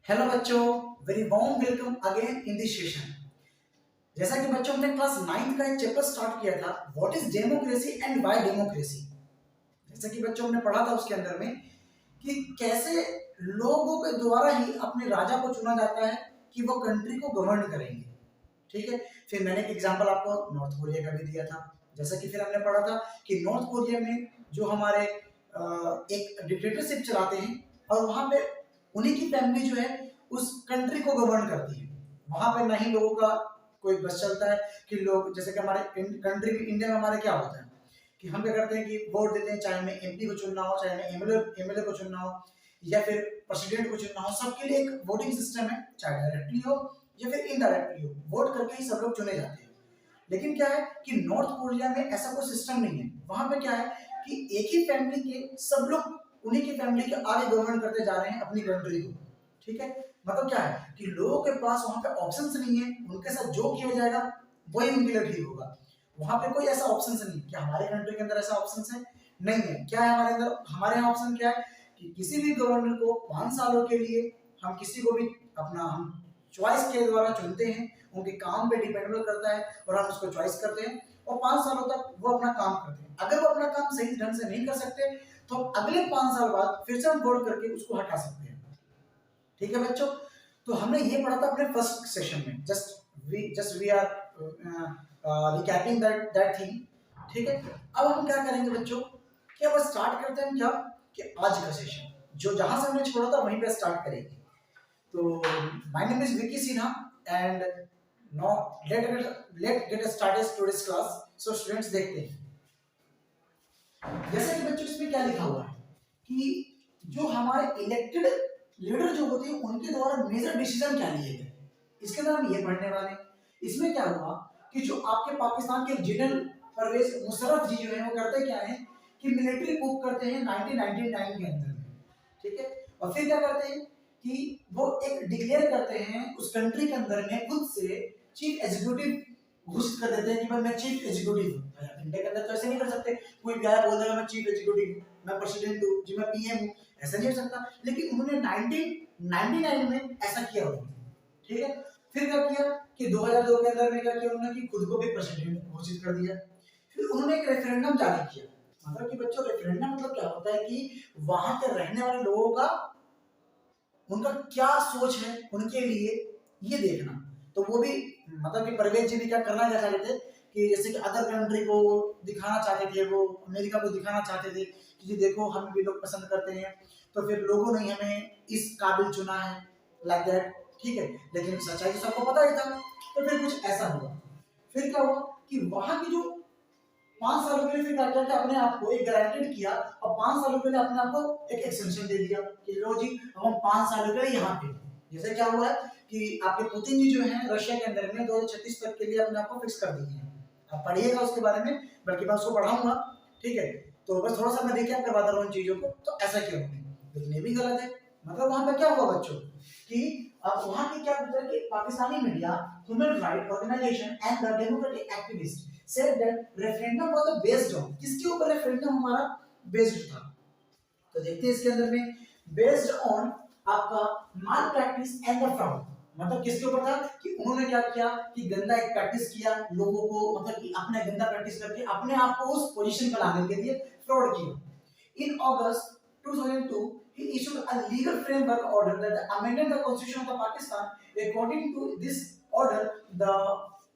Hello बच्चों, very warm welcome again in this session. जैसा कि बच्चों हमने क्लास 9 का एक चैप्टर स्टार्ट किया था, what is democracy and why democracy. जैसा कि बच्चों हमने पढ़ा था उसके अंदर में कि कैसे लोगों के द्वारा ही अपने राजा को चुना जाता है कि वो कंट्री को गवर्न करेंगे। ठीक है, फिर मैंने एक एग्जांपल आपको नॉर्थ कोरिया का भी दिया था। जैसा कि फिर हमने पढ़ा था कि नॉर्थ कोरिया में जो हमारे एक डिक्टेटरशिप चलाते हैं और वहां पे उन्हीं की फैमिली जो है उस कंट्री को गवर्न करती है। वहां पे नहीं लोगों का कोई बस चलता है कि लोग, जैसे कि हमारे कंट्री में इंडिया में हमारे क्या होता है कि हम क्या करते हैं कि वोट देते हैं, चाहे मैं एमपी को चुनना हो, चाहे मैं एमएलए को चुनना हो या फिर प्रेसिडेंट को चुनना हो, सबके लिए एक वोटिंग सिस्टम है, चाहे डायरेक्टली हो या फिर इनडायरेक्टली हो, वोट करके ही सब लोग चुने जाते हैं। लेकिन क्या है कि नॉर्थ कोरिया में ऐसा कोई सिस्टम नहीं है। वहां पे क्या है कि एक ही फैमिली के सब लोग उन्हीं की फैमिली के आगे गवर्न करते जा रहे हैं अपनी कंट्री को। ठीक है, मतलब क्या है कि लोगों के पास वहां पे ऑप्शंस नहीं है, उनके साथ जो किया जाएगा वही उनके लिए ठीक होगा। वहां पे कोई ऐसा ऑप्शंस नहीं। क्या हमारे कंट्री के अंदर ऐसा ऑप्शंस है? नहीं है। क्या है हमारे अंदर? हमारे यहाँ ऑप्शन क्या है कि किसी भी गवर्नर को 5 सालों के लिए हम किसी को भी अपना हम चॉइस के द्वारा चुनते हैं, उनके काम पे डिपेंडेबल करता है और हम उसको चॉइस करते हैं और 5 सालों तक वो अपना काम करते हैं। अगर वो अपना काम सही ढंग से नहीं कर सकते तो हम अगले 5 साल बाद फिर से हम वोट करके उसको हटा सकते हैं। ठीक है बच्चों, तो हमने ये पढ़ा था अपने फर्स्ट सेशन में। Just we are recapping that thing. ठीक है, अब हम क्या करेंगे बच्चों कि अब स्टार्ट करते हैं क्या कि आज का सेशन जो जहां से हमने छोड़ा था वहीं पे स्टार्ट करेंगे। तो my name is Vicky Sinha and now let get started today's class. So students देखते हैं जैसे कि बच्चों इसमें क्या लिखा हुआ है कि जो हमारे इलेक्टेड लीडर जो होते हैं उनके द्वारा मेजर डिसीजन क्या लिए गए, इसके अंदर हम ये पढ़ने वाले हैं। इसमें क्या हुआ कि जो आपके पाकिस्तान के जनरल परवेज मुशर्रफ जी जो है वो करते क्या है कि मिलिट्री coup करते हैं 1999 के अंदर में। ठीक है, और फिर क्या करते हैं कि वो एक डिक्लेयर करते हैं उस कंट्री के अंदर में खुद से चीफ एग्जीक्यूटिव घोषित कर देते हैं कि भाई मैं चीफ एग्जीक्यूटिव हूँ। इंडिया के अंदर तो ऐसे नहीं कर सकते, कोई क्या बोल देगा मैं चीफ एग्जीक्यूटिव हूँ, मैं प्रेसिडेंट हूँ जी, मैं पीएम हूँ, ऐसा नहीं हो सकता। लेकिन उन्होंने 1999 में ऐसा किया हुआ। ठीक है, फिर क्या किया कि 2002 के अंदर में क्या किया उन्होंने कि खुद को भी प्रेसिडेंट घोषित कर दिया। फिर उन्होंने एक रेफरेंडम जारी किया। मतलब कि बच्चों रेफरेंडम मतलब क्या होता है कि वहां के रहने वाले लोगों का उनका क्या सोच है उनके लिए ये देखना। तो वो भी मतलब कि परवेज जी भी क्या करना क्या चाहते थे कि जैसे कि अदर कंट्री को दिखाना चाहते थे, वो अमेरिका को दिखाना चाहते थे कि जी देखो हम भी लोग पसंद करते हैं, तो फिर लोगों ने हमें इस काबिल चुना है, लाइक दैट। ठीक है, लेकिन सच्चाई तो सबको पता ही था। तो फिर कुछ ऐसा हुआ। फिर क्या हुआ कि वहां की जो 5 सालों के लिए फिर क्या किया कि अपने आप को एक गारंटेड किया और 5 सालों के लिए अपने आप को एक एक्सटेंशन दे दिया कि लो जी अब हम 5 सालों के लिए यहाँ पे। जैसे क्या हुआ है कि आपके पुतिन जी जो है रशिया के अंदर में 2036 तक के लिए अपने आप को फिक्स कर दिए हैं। आप पढ़िएगा उसके बारे में, बल्कि मैं उसको पढ़ाऊंगा। ठीक है, तो बस थोड़ा सा मैं देखिए करवाता रहा हूँ चीजों को। तो ऐसा क्यों होगा, लेकिन ये भी गलत है। मतलब वहां पे क्या हुआ बच्चों कि अब वहां की क्या होता है कि Pakistani media, human right organisation and the democratic activist said that referendum was based on, किसके ऊपर रेफरेंडम हमारा बेस्ड था। तो देखते हैं इसके अंदर में बेस्ड ऑन आपका माल प्रैक्टिस एंड द फ्रॉड। मतलब किसके ऊपर था कि उन्होंने क्या किया कि गंदा एक प्रैक्टिस किया लोगों को, मतलब कि अपने गंदा प्रैक्टिस करके अपने आप को उस पोजीशन पर लाने के लिए फ्रॉड किया। इन अगस्त 2002 he issued a legal framework order that amended the constitution of the Pakistan. According to this order, the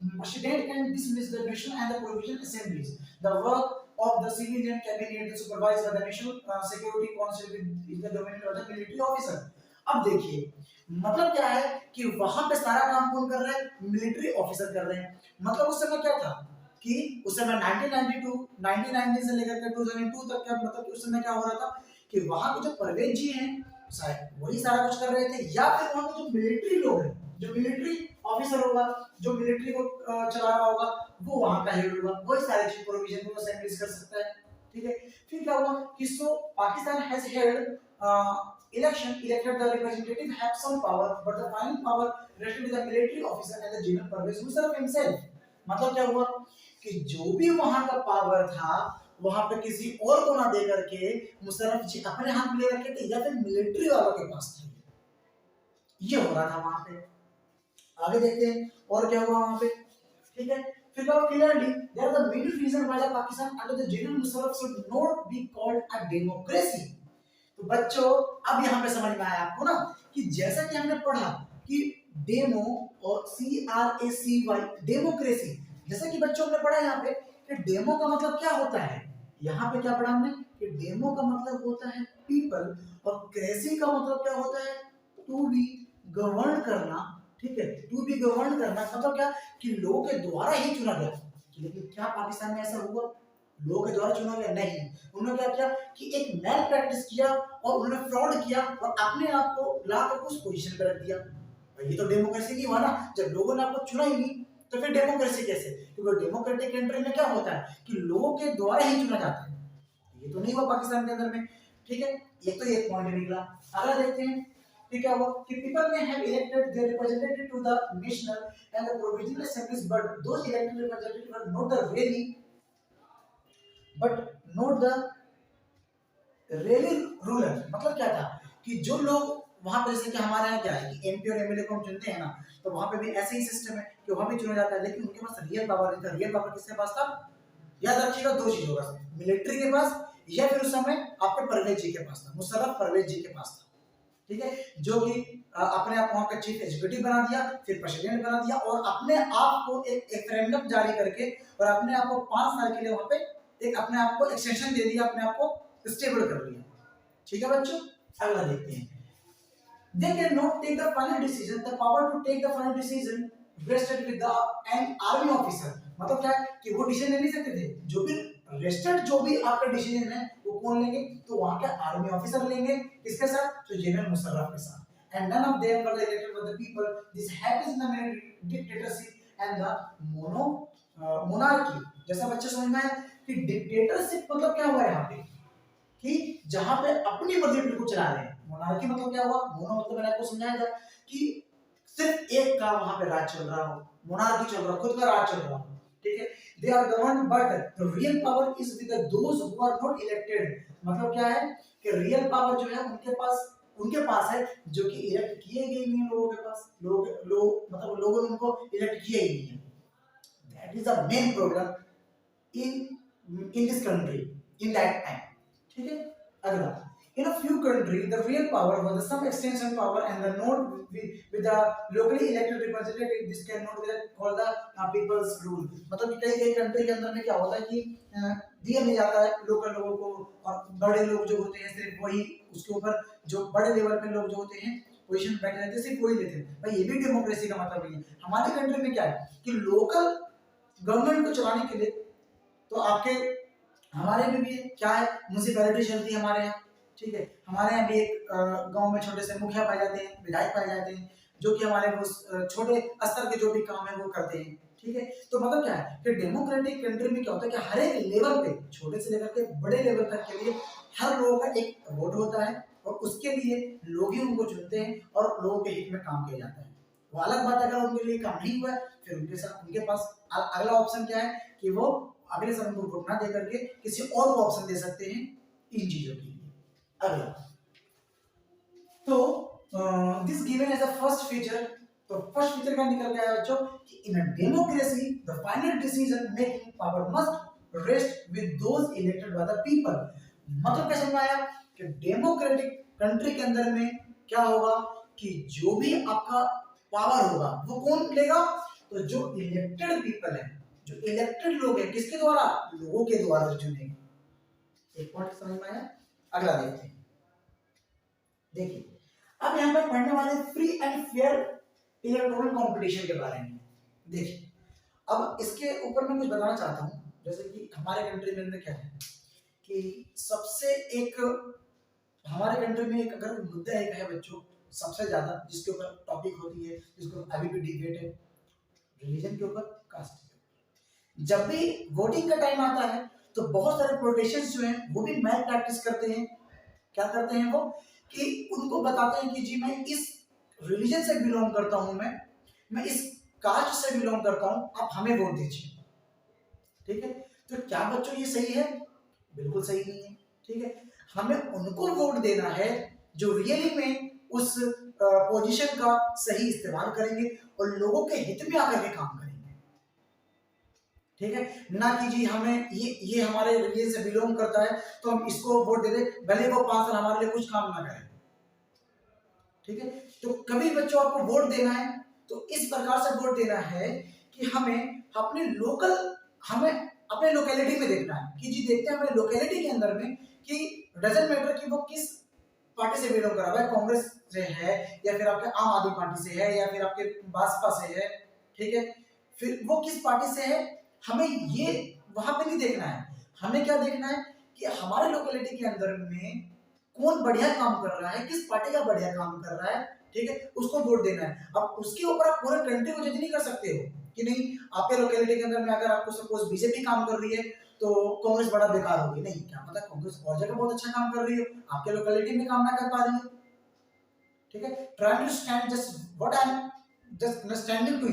President can dismiss the national and the provincial assemblies. The work of the civilian cabinet is supervised by the national security council with the dominant of the military officer. अब देखिए मतलब क्या है कि वहां पे सारा काम कौन कर रहे हैं? मिलिट्री ऑफिसर कर रहे हैं। मतलब उस समय क्या था कि उस समय 1992 1990 से लेकर के 2002 तक का, मतलब कि उस समय क्या हो रहा था कि वहां के जो परवेज जी हैं शायद वही सारा कुछ कर रहे थे, या फिर वहां के जो मिलिट्री लोग हैं, जो मिलिट्री ऑफिसर होगा, जो मिलिट्री को चला रहा होगा, वो वहां का हेड होगा, वही सारे चीज प्रोविजन को असेंबलीज कर सकता है। ठीक है, फिर क्या हुआ कि so Pakistan has held election elected the representative have some power but the final power rested with the military officer and the general Pervez Musharraf himself. मतलब क्या हुआ कि जो भी वहां का पावर था वहां पे किसी और को ना दे करके मुशर्रफ जी अपने हाथ में ले रखे थे या फिर मिलिट्री वालों के पास था। ये हो रहा था वहां पे। आगे देखते हैं और क्या हुआ वहां पे, ठीक है। फिर कहा clearly there are the many reason why the Pakistan under the general Musharraf should not be called a democracy. तो बच्चों अब यहाँ पे समझ में आया आपको ना कि जैसा कि हमने पढ़ा कि डेमो और CRACY डेमोक्रेसी, जैसा कि बच्चों ने पढ़ा यहाँ पे कि डेमो का मतलब क्या होता है, यहाँ पे क्या पढ़ा हमने कि डेमो का मतलब होता है पीपल और क्रेसी का मतलब क्या होता है टू बी गवर्न करना, ठीक है। टू बी गवर्न करना मतलब क्या कि लोगों के द्वारा ही चुना गया। लेकिन क्या पाकिस्तान में ऐसा हुआ, लोगों के द्वारा चुना गया? नहीं। उन्होंने क्या किया कि एक मैल प्रैक्टिस किया और उन्होंने फ्रॉड किया और अपने आप को लाकर उस पोजीशन पर रख दिया। ये तो डेमोक्रेसी की हुआ ना, जब लोगों ने आपको चुना ही नहीं तो फिर डेमोक्रेसी कैसे? क्योंकि डेमोक्रेटिक कंट्री में क्या होता है कि लोगों के द्वारा ही चुना जाता है। ये तो नहीं हुआ पाकिस्तान के अंदर में, ठीक है। ये तो एक पॉइंट निकला। अगला देखते हैं कि क्या हुआ कि पीपल में have elected their representative to the national and the provincial assemblies but those elected representative are not the really but not the really ruler. मतलब क्या था कि जो लोग वहां पर, जैसे कि हमारे यहाँ क्या है कि एमपी और एमएलए को हम चुनते हैं ना, तो वहां पे भी ऐसे ही सिस्टम है कि वहां भी चुना जाता है, लेकिन उनके पास रियल पावर नहीं था। रियल पावर किसके पास था? याद रखिएगा दो चीजों का, मिलिट्री के पास या फिर उस समय आपके परवेज जी के पास था, मुशर्रफ परवेज जी के पास था, ठीक है। जो कि अपने आप वहां का चीफ एग्जीक्यूटिव बना दिया, फिर प्रेसिडेंट बना दिया और अपने आप को एक रेफरेंडम जारी करके और अपने आप को 5 साल के लिए वहां पे एक अपने आप को एक्सटेंशन दे दिया, अपने आप को स्टेबल कर लिया, ठीक है बच्चों। अगला देखते हैं, they cannot take the final decision, the power to take the final decision rested with the an army officer। मतलब क्या है कि वो डिसीजन ले नहीं सकते थे, जो भी रेस्टेड जो भी आपका डिसीजन है वो कौन लेंगे, तो वहां के आर्मी ऑफिसर लेंगे, किसके साथ? तो जनरल मुशर्रफ के साथ। And none of them were elected by the people, this happens in the dictatorship and the monarchy। जैसा बच्चे समझ में आया कि डिक्टेटरशिप मतलब क्या हुआ यहाँ पे कि जहां पे अपनी मर्जी बिल्कुल चला रहे हैं। मोनार्की मतलब क्या हुआ, मोनो मतलब मैंने आपको समझाया था कि सिर्फ एक का वहां पे राज चल रहा हो, मोनार्की चल रहा हो, खुद का राज चल रहा हो, ठीक है। They are govern but the real power is with those who are not elected. मतलब क्या है कि रियल पावर जो है उनके पास है जो कि इलेक्ट किए गए नहीं लोगों के पास, लोग मतलब लोगों ने उनको इलेक्ट किया ही नहीं है। That is the main problem in this country in that time, ठीक है। अगला, in a few countries the real power was the some extension power and the not with the locally elected representative, this cannot be called the people's rule। मतलब कई कई country के अंदर में क्या होता है कि दिया नहीं जाता है लोकल लोगों को और बड़े लोग जो होते हैं सिर्फ वही उसके ऊपर जो बड़े लेवल पे लोग जो होते हैं पोजीशन बैठे रहते हैं सिर्फ वही लेते हैं। भाई ये भी डेमोक्रेसी का मतलब नहीं है। हमारे कंट्री में क्या है कि लोकल गवर्नमेंट को चलाने के लिए तो आपके हमारे में भी क्या है म्युनिसिपैलिटी चलती है हमारे यहाँ, ठीक है। हमारे यहाँ भी एक गांव में छोटे से मुखिया पाए जाते हैं, विधायक पाए जाते हैं जो कि हमारे उस छोटे स्तर के जो भी काम है वो करते हैं, ठीक है। तो मतलब क्या है कि डेमोक्रेटिक कंट्री में क्या होता है कि हर एक लेवल पे छोटे से लेकर के बड़े लेवल तक के लिए हर लोगों का एक वोट होता है और उसके लिए लोग ही उनको चुनते हैं और लोगों के हित में काम किया जाता है। वो अलग बात अगर उनके लिए काम नहीं हुआ फिर उनके साथ उनके पास अगला ऑप्शन क्या है कि वो अगले समय को वोट ना दे करके किसी और को ऑप्शन दे सकते हैं इन चीजों के लिए। अगला, तो this given as a first feature, तो फर्स्ट फीचर का निकल गया बच्चों कि in a democracy the final decision making power must rest with those elected by the people. मतलब क्या समझ में आया कि डेमोक्रेटिक कंट्री के अंदर में क्या होगा कि जो भी आपका पावर होगा वो कौन लेगा, तो जो इलेक्टेड पीपल है, जो इलेक्टेड लोग हैं, किसके द्वारा? लोगों के द्वारा चुने। एक पॉइंट समझ में आया। अगला देखते हैं, देखिए अब यहाँ पर पढ़ने वाले free and fair electoral competition के बारे में। देखिए अब इसके ऊपर मैं कुछ बताना चाहता हूँ, जैसे कि हमारे कंट्री में क्या है कि सबसे एक हमारे कंट्री में एक अगर मुद्दा एक है बच्चों सबसे ज्यादा जिसके ऊपर टॉपिक होती है, जिसको अभी भी डिबेट है, रिलीजन के ऊपर, कास्ट के ऊपर। जब भी वोटिंग का टाइम आता है तो बहुत सारे पॉलिटिशियंस जो हैं वो भी मैल प्रैक्टिस करते हैं। क्या करते हैं वो कि उनको बताते हैं कि जी मैं इस रिलीजन से बिलोंग करता हूं, मैं इस कास्ट से बिलोंग करता हूं, आप हमें वोट दीजिए, ठीक है। तो क्या बच्चों ये सही है? बिल्कुल सही नहीं है, ठीक है। हमें उनको वोट देना है जो रियली में उस पोजीशन का सही इस्तेमाल करेंगे और लोगों के हित में आकर के काम करेंगे। ठीक है, ना कि जी हमें ये हमारे रिलीजन से बिलोंग करता है तो हम इसको वोट दे दें, भले वो 5 साल हमारे लिए कुछ काम ना करे। ठीक है, तो कभी बच्चों आपको वोट देना है तो इस प्रकार से वोट देना है कि हमें अपने लोकेलिटी में देखना है कि जी देखते हैं अपने लोकेलिटी के अंदर में कि डजंट मैटर कि वो किस पार्टी से बिलोंग कर रहा है, कांग्रेस से है या फिर आपके आम आदमी पार्टी से है या फिर आपके भाजपा से है। ठीक है, फिर वो किस पार्टी से है हमें ये वहां पे नहीं देखना है, हमें क्या देखना है कि हमारे लोकेलिटी के अंदर में कौन बढ़िया काम कर रहा है, किस पार्टी का बढ़िया काम कर रहा है। ठीक है, उसको वोट देना है। अब उसके ऊपर आप पूरे कंट्री को जज नहीं कर सकते हो कि नहीं आपके लोकेलिटी के अंदर में अगर आपको सपोज बीजेपी काम कर रही है तो कांग्रेस बड़ा बेकार होगी, नहीं, क्या पता कांग्रेस और जगह बहुत अच्छा काम कर रही हो, आपके लोकेलिटी में काम ना कर पा रही हो। ठीक है, try to stand just what I am just understanding to